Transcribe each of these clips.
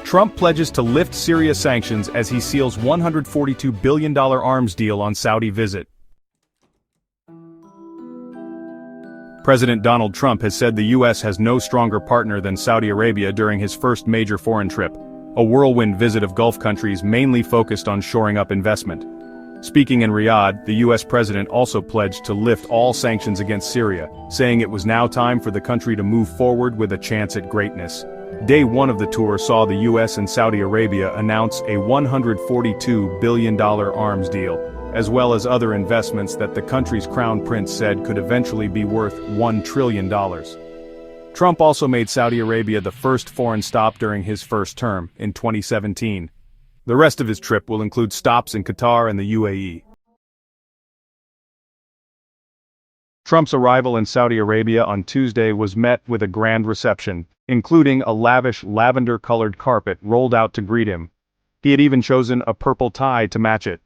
Trump pledges to lift Syria sanctions as he seals $142 billion arms deal on Saudi visit. President Donald Trump has said the U.S. has no stronger partner than Saudi Arabia during his first major foreign trip, a whirlwind visit of Gulf countries mainly focused on shoring up investment. Speaking in Riyadh, the U.S. president also pledged to lift all sanctions against Syria, saying it was now time for the country to move forward with a chance at greatness. Day one of the tour saw the U.S. and Saudi Arabia announce a $142 billion arms deal, as well as other investments that the country's crown prince said could eventually be worth $1 trillion. Trump also made Saudi Arabia the first foreign stop during his first term, in 2017. The rest of his trip will include stops in Qatar and the UAE. Trump's arrival in Saudi Arabia on Tuesday was met with a grand reception, including a lavish lavender-colored carpet rolled out to greet him. He had even chosen a purple tie to match it.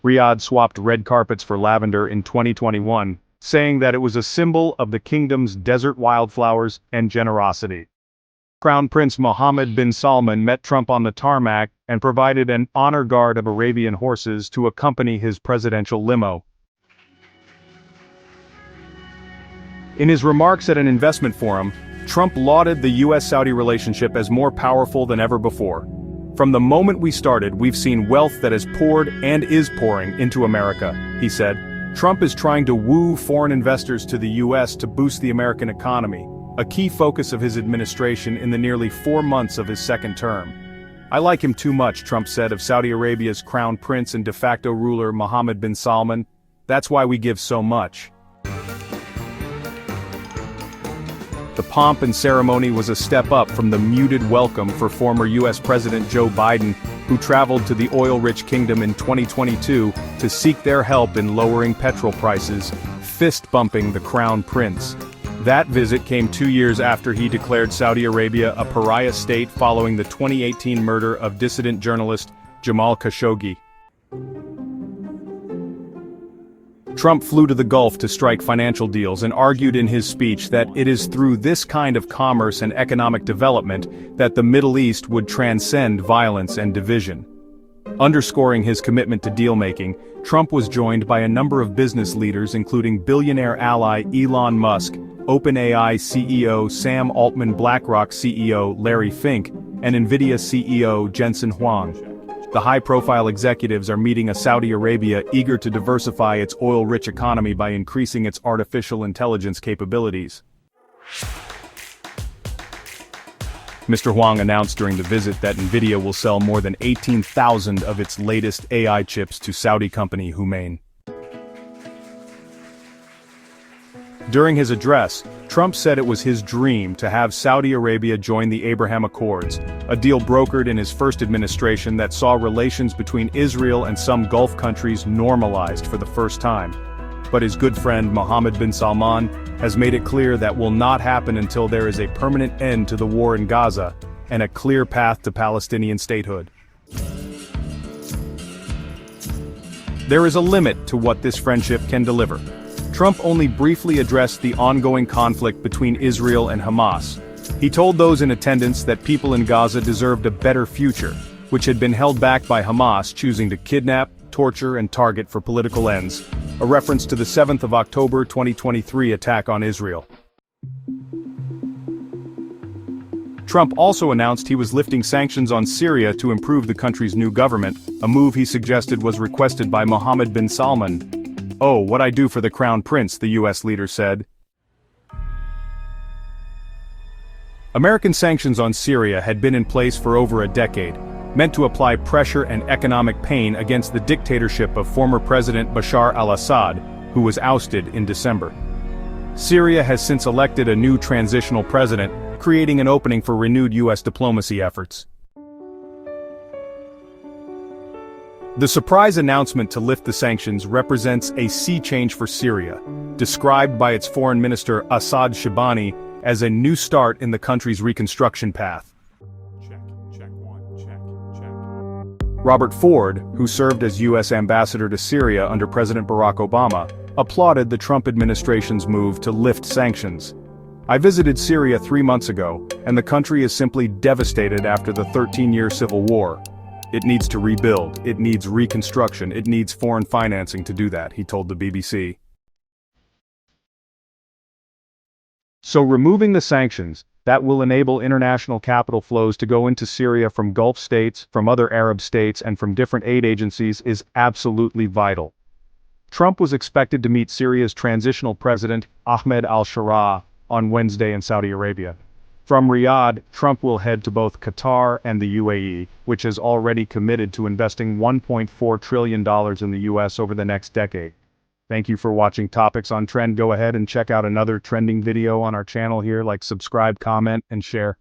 Riyadh swapped red carpets for lavender in 2021, saying that it was a symbol of the kingdom's desert wildflowers and generosity. Crown Prince Mohammed bin Salman met Trump on the tarmac and provided an honor guard of Arabian horses to accompany his presidential limo. In his remarks at an investment forum, Trump lauded the U.S.-Saudi relationship as more powerful than ever before. "From the moment we started, we've seen wealth that has poured and is pouring into America," he said. Trump is trying to woo foreign investors to the U.S. to boost the American economy, a key focus of his administration in the nearly 4 months of his second term. "I like him too much," Trump said of Saudi Arabia's crown prince and de facto ruler Mohammed bin Salman. "That's why we give so much." The pomp and ceremony was a step up from the muted welcome for former U.S. President Joe Biden, who traveled to the oil-rich kingdom in 2022 to seek their help in lowering petrol prices, fist-bumping the crown prince. That visit came 2 years after he declared Saudi Arabia a pariah state following the 2018 murder of dissident journalist Jamal Khashoggi. Trump flew to the Gulf to strike financial deals and argued in his speech that it is through this kind of commerce and economic development that the Middle East would transcend violence and division. Underscoring his commitment to deal-making, Trump was joined by a number of business leaders including billionaire ally Elon Musk, OpenAI CEO Sam Altman, BlackRock CEO Larry Fink, and NVIDIA CEO Jensen Huang. The high-profile executives are meeting a Saudi Arabia eager to diversify its oil-rich economy by increasing its artificial intelligence capabilities. Mr. Huang announced during the visit that NVIDIA will sell more than 18,000 of its latest AI chips to Saudi company Humain. During his address, Trump said it was his dream to have Saudi Arabia join the Abraham Accords, a deal brokered in his first administration that saw relations between Israel and some Gulf countries normalized for the first time. But his good friend Mohammed bin Salman has made it clear that will not happen until there is a permanent end to the war in Gaza and a clear path to Palestinian statehood. There is a limit to what this friendship can deliver. Trump only briefly addressed the ongoing conflict between Israel and Hamas. He told those in attendance that people in Gaza deserved a better future, which had been held back by Hamas choosing to kidnap, torture, and target for political ends, a reference to the 7th of October 2023 attack on Israel. Trump also announced he was lifting sanctions on Syria to improve the country's new government, a move he suggested was requested by Mohammed bin Salman. "Oh, what I do for the crown prince," the U.S. leader said. American sanctions on Syria had been in place for over a decade, meant to apply pressure and economic pain against the dictatorship of former President Bashar al-Assad, who was ousted in December. Syria has since elected a new transitional president, creating an opening for renewed U.S. diplomacy efforts. The surprise announcement to lift the sanctions represents a sea change for Syria, described by its foreign minister Assad Shibani as a new start in the country's reconstruction path. Robert Ford, who served as U.S. ambassador to Syria under President Barack Obama, applauded the Trump administration's move to lift sanctions. "I visited Syria 3 months ago, and the country is simply devastated after the 13-year civil war. It needs to rebuild, it needs reconstruction, it needs foreign financing to do that, he told the BBC. So removing the sanctions, that will enable international capital flows to go into Syria from Gulf states, from other Arab states, and from different aid agencies is absolutely vital. Trump was expected to meet Syria's transitional president, Ahmed al-Sharaa, on Wednesday in Saudi Arabia. From Riyadh, Trump will head to both Qatar and the UAE, which has already committed to investing $1.4 trillion in the US over the next decade. Thank you for watching Topics on Trend. Go ahead and check out another trending video on our channel here, like subscribe, comment, and share.